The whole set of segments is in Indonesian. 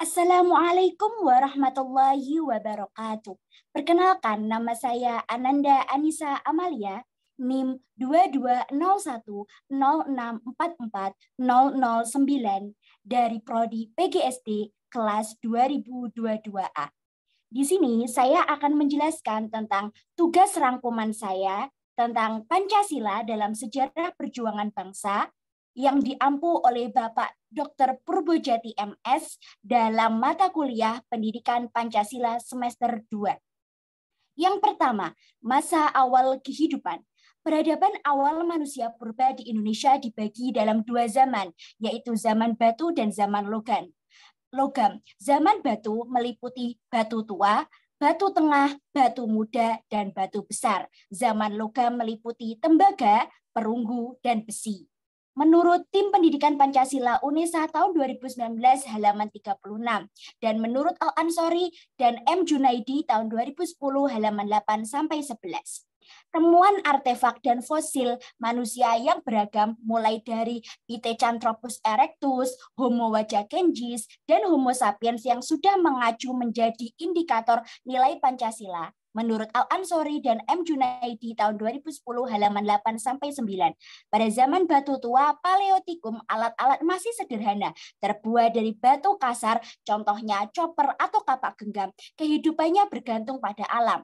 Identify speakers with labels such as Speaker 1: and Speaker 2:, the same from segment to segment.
Speaker 1: Assalamualaikum warahmatullahi wabarakatuh. Perkenalkan, nama saya Ananda Anissa Amalia, NIM 220106440009 dari Prodi PGSD kelas 2022A. Di sini saya akan menjelaskan tentang tugas rangkuman saya tentang Pancasila dalam sejarah perjuangan bangsa yang diampu oleh Bapak Dr. Purbojati MS dalam mata kuliah Pendidikan Pancasila semester 2. Yang pertama, masa awal kehidupan. Peradaban awal manusia purba di Indonesia dibagi dalam dua zaman, yaitu zaman batu dan zaman logam. Zaman batu meliputi batu tua, batu tengah, batu muda, dan batu besar. Zaman logam meliputi tembaga, perunggu, dan besi. Menurut Tim Pendidikan Pancasila UNESA tahun 2019 halaman 36 dan menurut Al-Ansori dan M. Junaidi tahun 2010 halaman 8 sampai 11. Temuan artefak dan fosil manusia yang beragam mulai dari Pithecanthropus erectus, Homo wajakensis, dan Homo sapiens yang sudah mengacu menjadi indikator nilai Pancasila. Menurut Al-Ansori dan M. Junaidi tahun 2010 halaman 8 sampai 9. Pada zaman batu tua Paleotikum, alat-alat masih sederhana, terbuat dari batu kasar, contohnya chopper atau kapak genggam. Kehidupannya bergantung pada alam.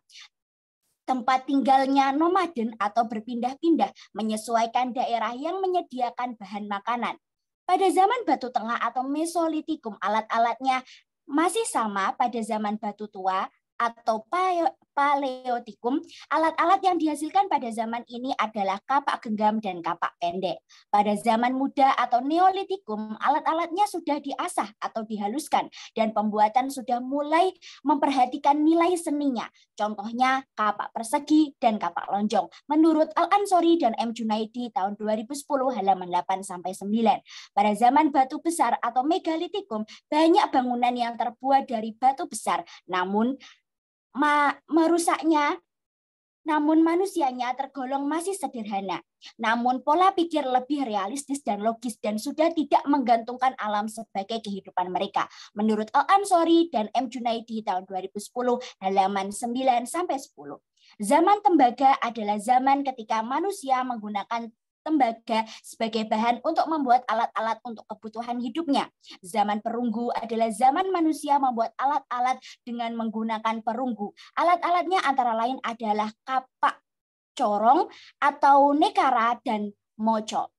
Speaker 1: Tempat tinggalnya nomaden atau berpindah-pindah, menyesuaikan daerah yang menyediakan bahan makanan. Pada zaman batu tengah atau Mesolitikum, alat-alatnya masih sama pada zaman batu tua atau Paleotikum. Alat-alat yang dihasilkan pada zaman ini adalah kapak genggam dan kapak pendek. Pada zaman muda atau Neolitikum, alat-alatnya sudah diasah atau dihaluskan dan pembuatan sudah mulai memperhatikan nilai seninya. Contohnya kapak persegi dan kapak lonjong. Menurut Al-Ansori dan M. Junaidi tahun 2010 halaman 8 sampai 9. Pada zaman batu besar atau Megalitikum, banyak bangunan yang terbuat dari batu besar, namun manusianya tergolong masih sederhana. Namun pola pikir lebih realistis dan logis dan sudah tidak menggantungkan alam sebagai kehidupan mereka. Menurut Al-Ansori dan M. Junaidi tahun 2010 halaman 9 sampai 10. Zaman tembaga adalah zaman ketika manusia menggunakan tembaga sebagai bahan untuk membuat alat-alat untuk kebutuhan hidupnya. Zaman perunggu adalah zaman manusia membuat alat-alat dengan menggunakan perunggu. Alat-alatnya antara lain adalah kapak corong atau nekara dan moco.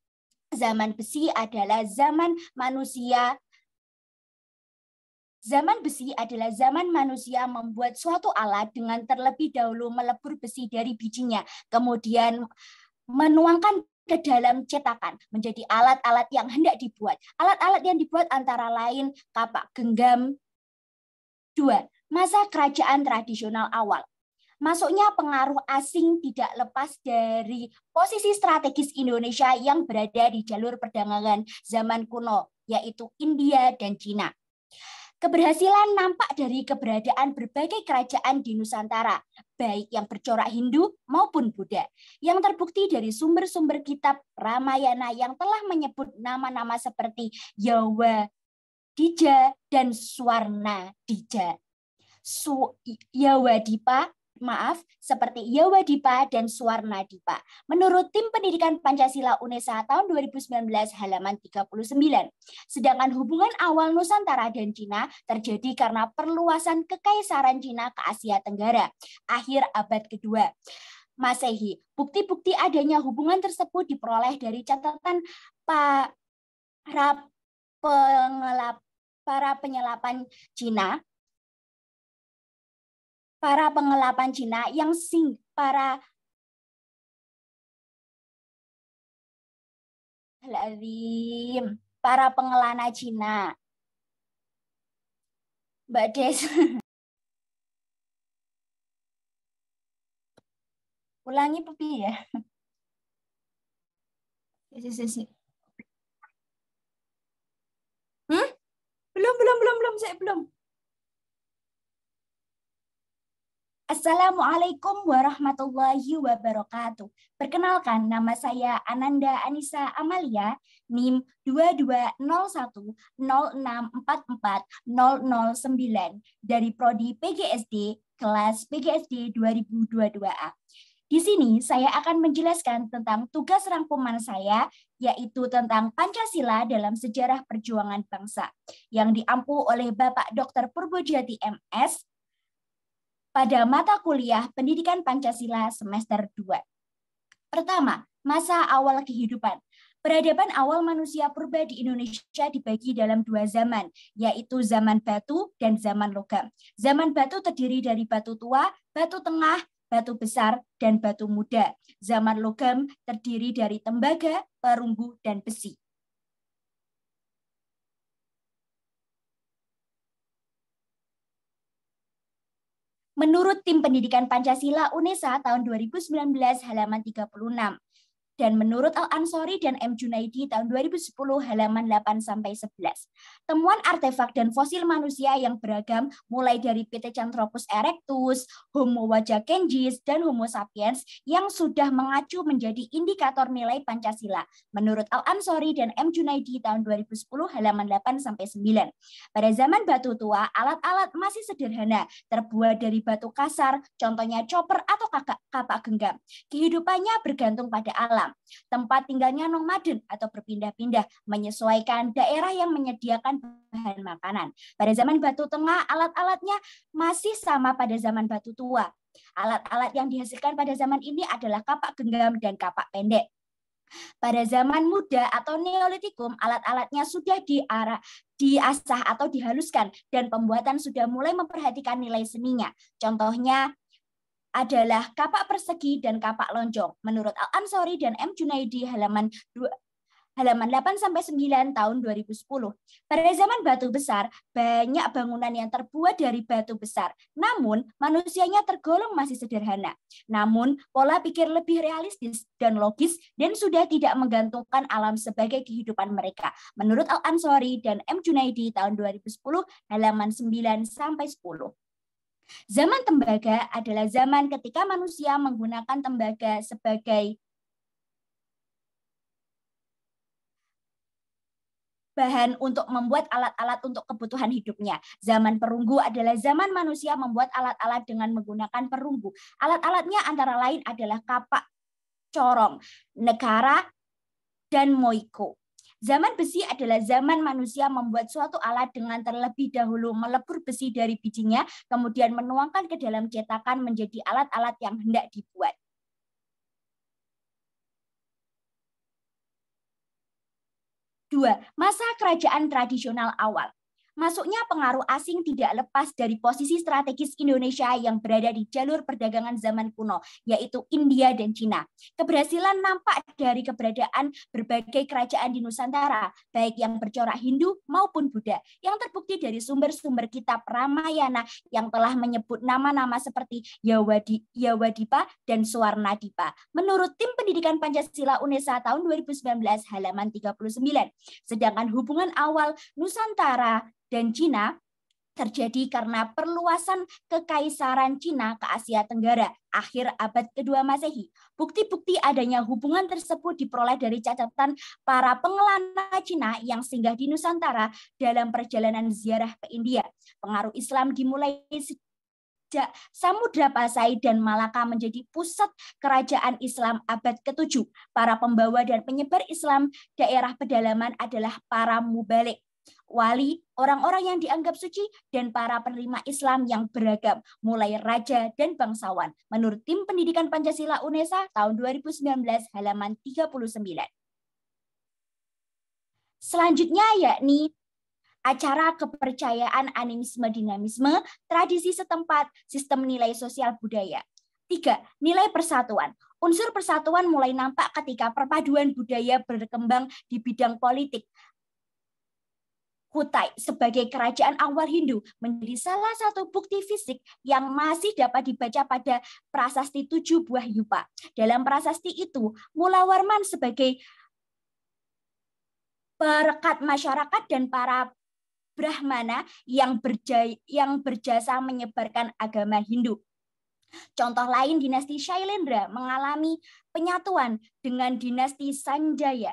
Speaker 1: Zaman besi adalah zaman manusia membuat suatu alat dengan terlebih dahulu melebur besi dari bijinya, kemudian menuangkan ke dalam cetakan menjadi alat-alat yang hendak dibuat. Alat-alat yang dibuat antara lain kapak genggam. 2. Masa kerajaan tradisional awal. Masuknya pengaruh asing tidak lepas dari posisi strategis Indonesia yang berada di jalur perdagangan zaman kuno, yaitu India dan Cina. Keberhasilan nampak dari keberadaan berbagai kerajaan di Nusantara, baik yang bercorak Hindu maupun Buddha, yang terbukti dari sumber-sumber kitab Ramayana yang telah menyebut nama-nama seperti Yawadija dan Swarnadija. Seperti Yawadipa dan Swarnadipa. Menurut Tim Pendidikan Pancasila UNESA tahun 2019 halaman 39. Sedangkan hubungan awal Nusantara dan Cina terjadi karena perluasan kekaisaran Cina ke Asia Tenggara akhir abad kedua Masehi. Bukti-bukti adanya hubungan tersebut diperoleh dari catatan para pengelapan Cina para pengelana Cina. Mbak Des. Ulangi Pepi ya. Belum, saya belum. Assalamualaikum warahmatullahi wabarakatuh. Perkenalkan, nama saya Ananda Anissa Amalia, NIM 220106440009 dari Prodi PGSD, kelas PGSD 2022A. Di sini saya akan menjelaskan tentang tugas rangkuman saya, yaitu tentang Pancasila dalam sejarah perjuangan bangsa, yang diampu oleh Bapak Dr. Purbojati MS, pada mata kuliah Pendidikan Pancasila semester 2. Pertama, masa awal kehidupan. Peradaban awal manusia purba di Indonesia dibagi dalam dua zaman, yaitu zaman batu dan zaman logam. Zaman batu terdiri dari batu tua, batu tengah, batu besar, dan batu muda. Zaman logam terdiri dari tembaga, perunggu, dan besi. Menurut Tim Pendidikan Pancasila UNESA tahun 2019 halaman 36, dan menurut Al-Ansori dan M. Junaidi tahun 2010 halaman 8-11. Temuan artefak dan fosil manusia yang beragam mulai dari Pithecanthropus erectus, Homo wajakenjis, dan Homo sapiens yang sudah mengacu menjadi indikator nilai Pancasila. Menurut Al-Ansori dan M. Junaidi tahun 2010 halaman 8-9. Pada zaman batu tua, alat-alat masih sederhana, terbuat dari batu kasar, contohnya chopper atau kapak genggam. Kehidupannya bergantung pada alam. Tempat tinggalnya nomaden atau berpindah-pindah, menyesuaikan daerah yang menyediakan bahan makanan. Pada zaman batu tengah, alat-alatnya masih sama pada zaman batu tua. Alat-alat yang dihasilkan pada zaman ini adalah kapak genggam dan kapak pendek. Pada zaman muda atau Neolitikum, alat-alatnya sudah diasah atau dihaluskan, dan pembuatan sudah mulai memperhatikan nilai seninya. Contohnya adalah kapak persegi dan kapak lonjong. Menurut Al-Ansori dan M. Junaidi halaman 8-9 tahun 2010. Pada zaman batu besar, banyak bangunan yang terbuat dari batu besar. Namun, manusianya tergolong masih sederhana. Namun, pola pikir lebih realistis dan logis dan sudah tidak menggantungkan alam sebagai kehidupan mereka. Menurut Al-Ansori dan M. Junaidi tahun 2010 halaman 9-10. Zaman tembaga adalah zaman ketika manusia menggunakan tembaga sebagai bahan untuk membuat alat-alat untuk kebutuhan hidupnya. Zaman perunggu adalah zaman manusia membuat alat-alat dengan menggunakan perunggu. Alat-alatnya antara lain adalah kapak corong, negara, dan moiko. Zaman besi adalah zaman manusia membuat suatu alat dengan terlebih dahulu melebur besi dari bijinya, kemudian menuangkan ke dalam cetakan menjadi alat-alat yang hendak dibuat. Dua, masa kerajaan tradisional awal. Masuknya pengaruh asing tidak lepas dari posisi strategis Indonesia yang berada di jalur perdagangan zaman kuno, yaitu India dan Cina. Keberhasilan nampak dari keberadaan berbagai kerajaan di Nusantara, baik yang bercorak Hindu maupun Buddha, yang terbukti dari sumber-sumber kitab Ramayana yang telah menyebut nama-nama seperti Yawadipa dan Suwarnadipa. Menurut Tim Pendidikan Pancasila UNESA tahun 2019 halaman 39. Sedangkan hubungan awal Nusantara dan Cina terjadi karena perluasan kekaisaran Cina ke Asia Tenggara akhir abad kedua Masehi. Bukti-bukti adanya hubungan tersebut diperoleh dari catatan para pengelana Cina yang singgah di Nusantara dalam perjalanan ziarah ke India. Pengaruh Islam dimulai sejak Samudra Pasai dan Malaka menjadi pusat kerajaan Islam abad ke-7. Para pembawa dan penyebar Islam daerah pedalaman adalah para mubalik, wali, orang-orang yang dianggap suci, dan para penerima Islam yang beragam, mulai raja dan bangsawan. Menurut Tim Pendidikan Pancasila UNESA tahun 2019 halaman 39. Selanjutnya yakni acara kepercayaan, animisme, dinamisme, tradisi setempat, sistem nilai sosial budaya. 3. Nilai persatuan. Unsur persatuan mulai nampak ketika perpaduan budaya berkembang di bidang politik. Kutai sebagai kerajaan awal Hindu menjadi salah satu bukti fisik yang masih dapat dibaca pada prasasti 7 buah yupa. Dalam prasasti itu, Mulawarman sebagai perekat masyarakat dan para Brahmana yang berjasa menyebarkan agama Hindu. Contoh lain, dinasti Shailendra mengalami penyatuan dengan dinasti Sanjaya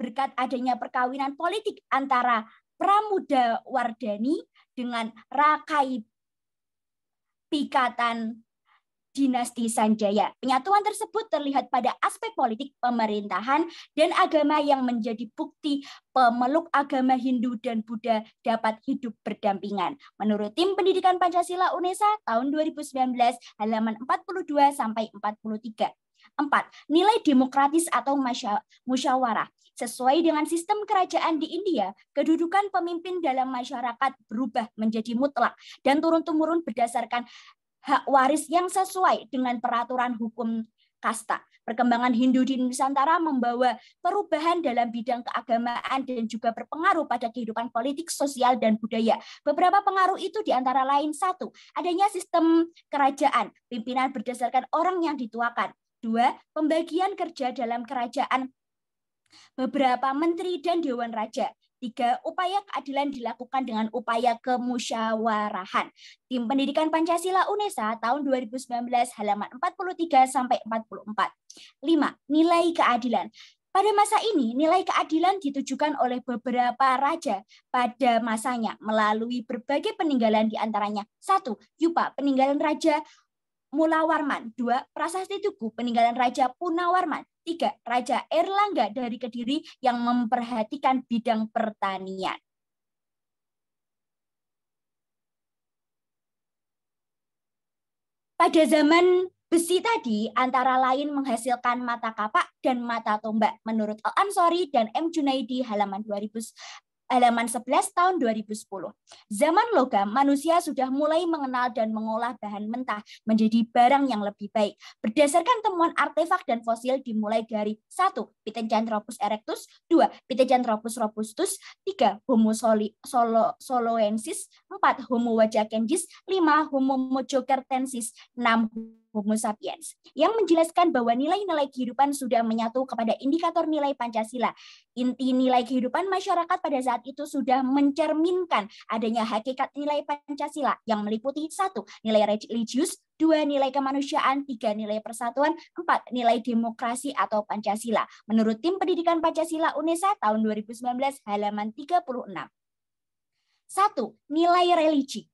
Speaker 1: berkat adanya perkawinan politik antara Pramudawardhani dengan Rakai Pikatan dinasti Sanjaya. Penyatuan tersebut terlihat pada aspek politik, pemerintahan, dan agama yang menjadi bukti pemeluk agama Hindu dan Buddha dapat hidup berdampingan. Menurut Tim Pendidikan Pancasila UNESA tahun 2019 halaman 42 sampai 43. 4. Nilai demokratis atau musyawarah. Sesuai dengan sistem kerajaan di India, kedudukan pemimpin dalam masyarakat berubah menjadi mutlak dan turun-temurun berdasarkan hak waris yang sesuai dengan peraturan hukum kasta. Perkembangan Hindu di Nusantara membawa perubahan dalam bidang keagamaan dan juga berpengaruh pada kehidupan politik, sosial, dan budaya. Beberapa pengaruh itu diantara lain: 1. Adanya sistem kerajaan, pimpinan berdasarkan orang yang dituakan. 2. Pembagian kerja dalam kerajaan, beberapa menteri dan dewan raja. 3. Upaya keadilan dilakukan dengan upaya kemusyawarahan. Tim Pendidikan Pancasila UNESA tahun 2019 halaman 43 sampai 44. 5. Nilai keadilan. Pada masa ini, nilai keadilan ditujukan oleh beberapa raja pada masanya melalui berbagai peninggalan, diantaranya: 1. Yupa, peninggalan Raja Mulawarman. 2. Prasasti Tugu, peninggalan Raja Punawarman. 3. Raja Erlangga dari Kediri yang memperhatikan bidang pertanian. Pada zaman besi tadi, antara lain menghasilkan mata kapak dan mata tombak. Menurut Al-Ansori dan M. Junaidi halaman 11 tahun 2010. Zaman logam, manusia sudah mulai mengenal dan mengolah bahan mentah menjadi barang yang lebih baik. Berdasarkan temuan artefak dan fosil dimulai dari 1. Pithecanthropus erectus, 2. Pithecanthropus robustus, 3. Homo soloensis, 4. Homo wajakensis, 5. Homo mojokertensis, 6. Homo sapiens, yang menjelaskan bahwa nilai-nilai kehidupan sudah menyatu kepada indikator nilai Pancasila. Inti nilai kehidupan masyarakat pada saat itu sudah mencerminkan adanya hakikat nilai Pancasila yang meliputi: 1. Nilai religius, 2. Nilai kemanusiaan, 3. Nilai persatuan, 4. Nilai demokrasi atau Pancasila. Menurut Tim Pendidikan Pancasila UNESA tahun 2019 halaman 36. 1. Nilai religi.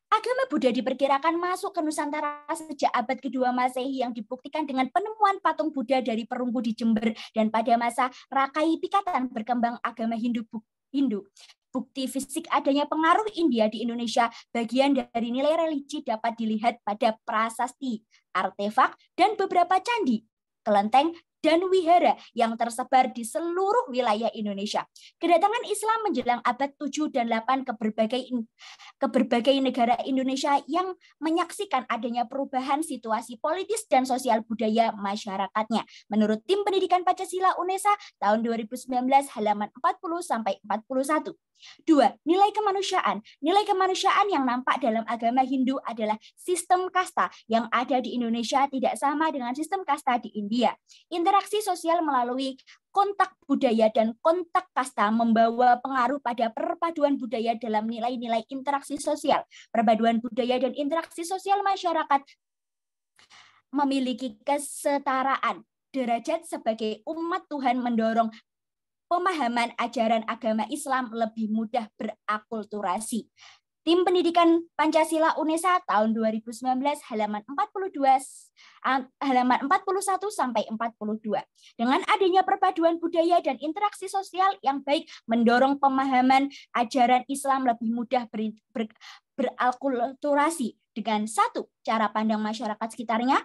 Speaker 1: Agama Buddha diperkirakan masuk ke Nusantara sejak abad kedua Masehi yang dibuktikan dengan penemuan patung Buddha dari perunggu di Jember, dan pada masa Rakai Pikatan berkembang agama Hindu. Bukti fisik adanya pengaruh India di Indonesia, bagian dari nilai religi dapat dilihat pada prasasti, artefak, dan beberapa candi, kelenteng, dan wihara yang tersebar di seluruh wilayah Indonesia. Kedatangan Islam menjelang abad 7 dan 8 ke berbagai negara Indonesia yang menyaksikan adanya perubahan situasi politis dan sosial budaya masyarakatnya. Menurut Tim Pendidikan Pancasila UNESA tahun 2019 halaman 40 sampai 41. 2. Nilai kemanusiaan. Nilai kemanusiaan yang nampak dalam agama Hindu adalah sistem kasta yang ada di Indonesia tidak sama dengan sistem kasta di India. Interaksi sosial melalui kontak budaya dan kontak kasta membawa pengaruh pada perpaduan budaya dalam nilai-nilai interaksi sosial. Perpaduan budaya dan interaksi sosial masyarakat memiliki kesetaraan derajat sebagai umat Tuhan, mendorong pemahaman ajaran agama Islam lebih mudah berakulturasi. Tim Pendidikan Pancasila UNESA tahun 2019 halaman 41 sampai 42. Dengan adanya perpaduan budaya dan interaksi sosial yang baik mendorong pemahaman ajaran Islam lebih mudah berakulturasi dengan: 1. Cara pandang masyarakat sekitarnya,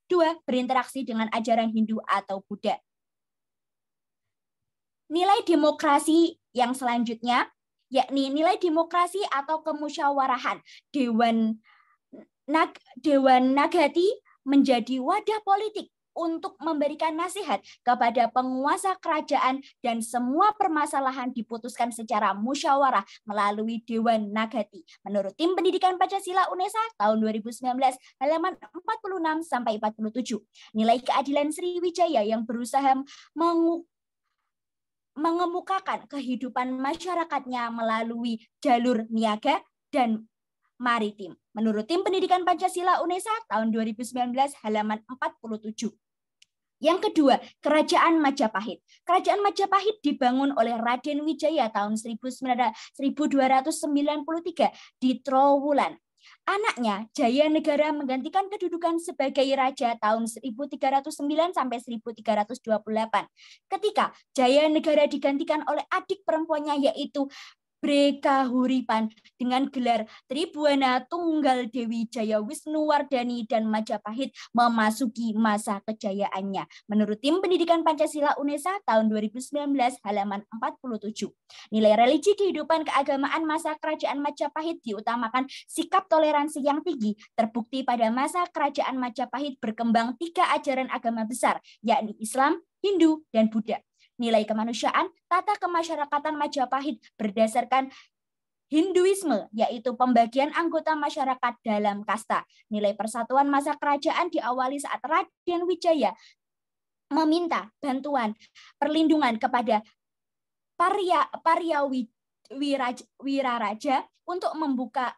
Speaker 1: 2. Berinteraksi dengan ajaran Hindu atau Buddha. Nilai demokrasi yang selanjutnya, yakni nilai demokrasi atau kemusyawarahan. Dewan Nagati menjadi wadah politik untuk memberikan nasihat kepada penguasa kerajaan, dan semua permasalahan diputuskan secara musyawarah melalui Dewan Nagati. Menurut Tim Pendidikan Pancasila UNESA tahun 2019 halaman 46 sampai 47. Nilai keadilan Sriwijaya yang berusaha mengemukakan kehidupan masyarakatnya melalui jalur niaga dan maritim. Menurut Tim Pendidikan Pancasila UNESA tahun 2019 halaman 47. Yang kedua, Kerajaan Majapahit. Kerajaan Majapahit dibangun oleh Raden Wijaya tahun 1293 di Trowulan. Anaknya, Jaya Negara menggantikan kedudukan sebagai raja tahun 1309 sampai 1328. Ketika Jaya Negara digantikan oleh adik perempuannya yaitu Brekahuripan dengan gelar Tribuana Tunggal Dewi Jaya Wisnuwardani dan Majapahit memasuki masa kejayaannya. Menurut Tim Pendidikan Pancasila UNESA tahun 2019 halaman 47. Nilai religi kehidupan keagamaan masa Kerajaan Majapahit diutamakan sikap toleransi yang tinggi. Terbukti pada masa Kerajaan Majapahit berkembang 3 ajaran agama besar, yakni Islam, Hindu, dan Buddha. Nilai kemanusiaan, tata kemasyarakatan Majapahit berdasarkan Hinduisme, yaitu pembagian anggota masyarakat dalam kasta. Nilai persatuan masa kerajaan diawali saat Raden Wijaya meminta bantuan perlindungan kepada Parya Wiraraja untuk membuka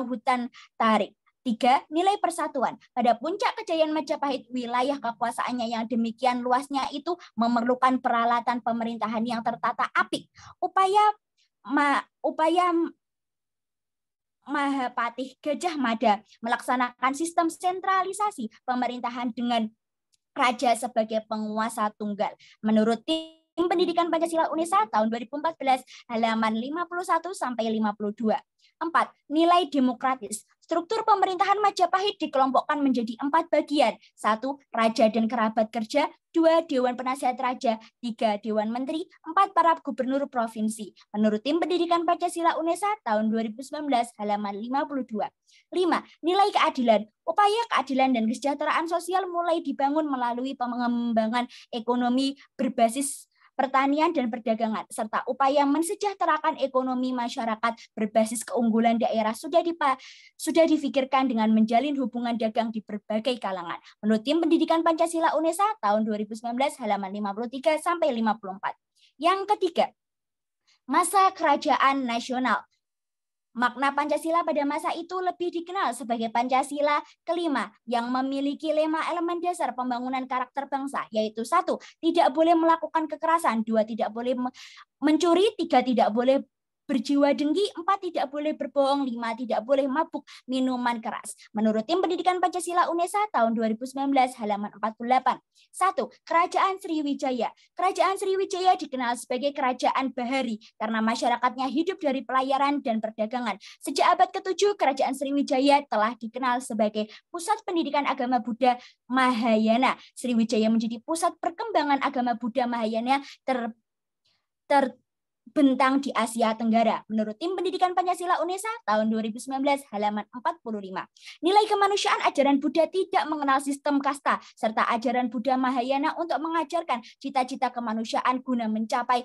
Speaker 1: hutan tarik. 3. Nilai persatuan. Pada puncak kejayaan Majapahit, wilayah kekuasaannya yang demikian luasnya itu memerlukan peralatan pemerintahan yang tertata apik. Upaya Mahapatih Gajah Mada melaksanakan sistem sentralisasi pemerintahan dengan raja sebagai penguasa tunggal. Menurut Tim Pendidikan Pancasila UNESA tahun 2014 halaman 51 sampai 52. 4. Nilai demokratis. Struktur pemerintahan Majapahit dikelompokkan menjadi 4 bagian. 1. Raja dan kerabat kerja. 2. Dewan Penasihat Raja. 3. Dewan Menteri. 4. Para gubernur provinsi. Menurut Tim Pendidikan Pancasila UNESA tahun 2019 halaman 52. 5. Nilai keadilan. Upaya keadilan dan kesejahteraan sosial mulai dibangun melalui pengembangan ekonomi berbasis pertanian dan perdagangan, serta upaya mensejahterakan ekonomi masyarakat berbasis keunggulan daerah sudah difikirkan dengan menjalin hubungan dagang di berbagai kalangan. Menurut Tim Pendidikan Pancasila UNESA tahun 2019 halaman 53 sampai 54. Yang ketiga, masa kerajaan nasional. Makna Pancasila pada masa itu lebih dikenal sebagai Pancasila kelima yang memiliki 5 elemen dasar pembangunan karakter bangsa, yaitu 1. Tidak boleh melakukan kekerasan, 2. Tidak boleh mencuri, 3. Tidak boleh berjiwa dengki, 4. Tidak boleh berbohong, 5. Tidak boleh mabuk minuman keras. Menurut Tim Pendidikan Pancasila UNESA tahun 2019 halaman 48. 1. Kerajaan Sriwijaya. Kerajaan Sriwijaya dikenal sebagai kerajaan bahari karena masyarakatnya hidup dari pelayaran dan perdagangan. Sejak abad ke-7, kerajaan Sriwijaya telah dikenal sebagai pusat pendidikan agama Buddha Mahayana. Sriwijaya menjadi pusat perkembangan agama Buddha Mahayana terbentang di Asia Tenggara. Menurut Tim Pendidikan Pancasila UNESA tahun 2019 halaman 45. Nilai kemanusiaan ajaran Buddha tidak mengenal sistem kasta serta ajaran Buddha Mahayana untuk mengajarkan cita-cita kemanusiaan guna mencapai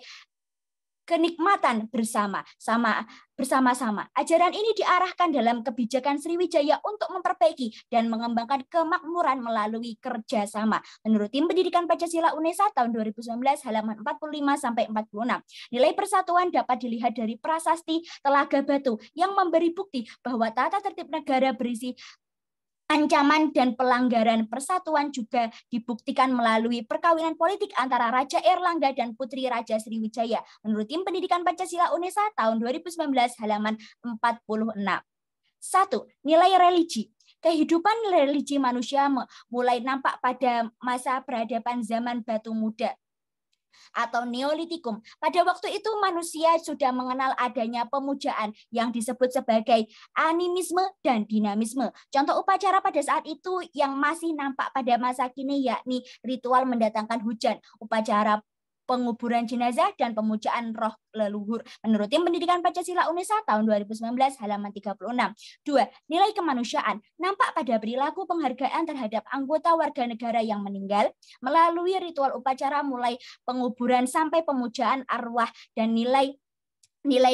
Speaker 1: kenikmatan bersama-sama. Ajaran ini diarahkan dalam kebijakan Sriwijaya untuk memperbaiki dan mengembangkan kemakmuran melalui kerjasama. Menurut Tim Pendidikan Pancasila UNESA tahun 2019 halaman 45 sampai 46. Nilai persatuan dapat dilihat dari prasasti Telaga Batu yang memberi bukti bahwa tata tertib negara berisi ancaman dan pelanggaran persatuan juga dibuktikan melalui perkawinan politik antara Raja Erlangga dan Putri Raja Sriwijaya. Menurut Tim Pendidikan Pancasila UNESA tahun 2019 halaman 46. 1. Nilai religi. Kehidupan religi manusia mulai nampak pada masa peradaban zaman batu muda atau Neolitikum. Pada waktu itu manusia sudah mengenal adanya pemujaan yang disebut sebagai animisme dan dinamisme. Contoh upacara pada saat itu yang masih nampak pada masa kini yakni ritual mendatangkan hujan, upacara penguburan jenazah, dan pemujaan roh leluhur. Menurut Tim Pendidikan Pancasila UNESA tahun 2019 halaman 36. 2. Nilai kemanusiaan nampak pada perilaku penghargaan terhadap anggota warga negara yang meninggal melalui ritual upacara mulai penguburan sampai pemujaan arwah, dan nilai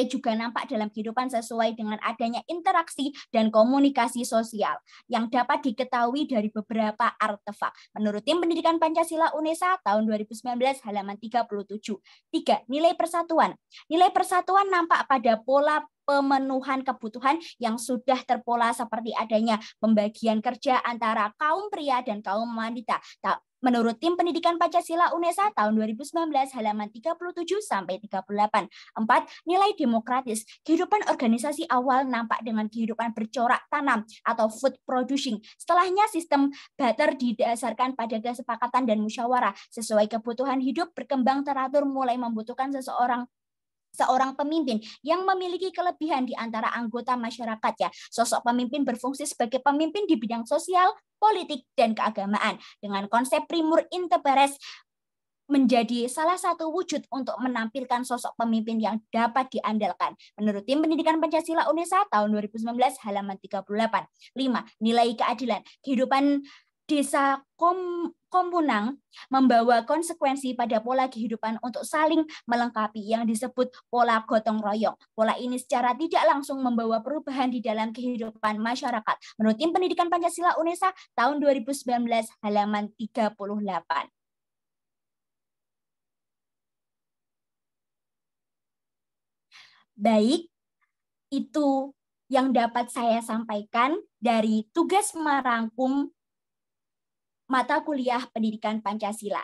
Speaker 1: juga nampak dalam kehidupan sesuai dengan adanya interaksi dan komunikasi sosial yang dapat diketahui dari beberapa artefak. Menurut Tim Pendidikan Pancasila UNESA tahun 2019 halaman 37. 3. Nilai persatuan. Nilai persatuan nampak pada pola pemenuhan kebutuhan yang sudah terpola seperti adanya pembagian kerja antara kaum pria dan kaum wanita. Menurut Tim Pendidikan Pancasila UNESA tahun 2019 halaman 37 sampai 38. 4. Nilai demokratis. Kehidupan organisasi awal nampak dengan kehidupan bercorak tanam atau food producing. Setelahnya sistem barter didasarkan pada kesepakatan dan musyawarah sesuai kebutuhan hidup berkembang teratur mulai membutuhkan seorang pemimpin yang memiliki kelebihan di antara anggota masyarakat ya. Sosok pemimpin berfungsi sebagai pemimpin di bidang sosial, politik, dan keagamaan. Dengan konsep primur inter pares menjadi salah satu wujud untuk menampilkan sosok pemimpin yang dapat diandalkan. Menurut Tim Pendidikan Pancasila UNESA tahun 2019 halaman 38. 5. Nilai keadilan. Kehidupan desa komunang membawa konsekuensi pada pola kehidupan untuk saling melengkapi yang disebut pola gotong royong. Pola ini secara tidak langsung membawa perubahan di dalam kehidupan masyarakat. Menurut Tim Pendidikan Pancasila UNESA tahun 2019 halaman 38. Baik, itu yang dapat saya sampaikan dari tugas merangkum mata kuliah Pendidikan Pancasila.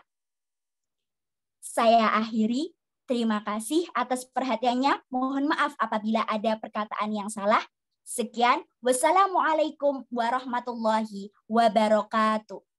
Speaker 1: Saya akhiri. Terima kasih atas perhatiannya. Mohon maaf apabila ada perkataan yang salah. Sekian. Wassalamualaikum warahmatullahi wabarakatuh.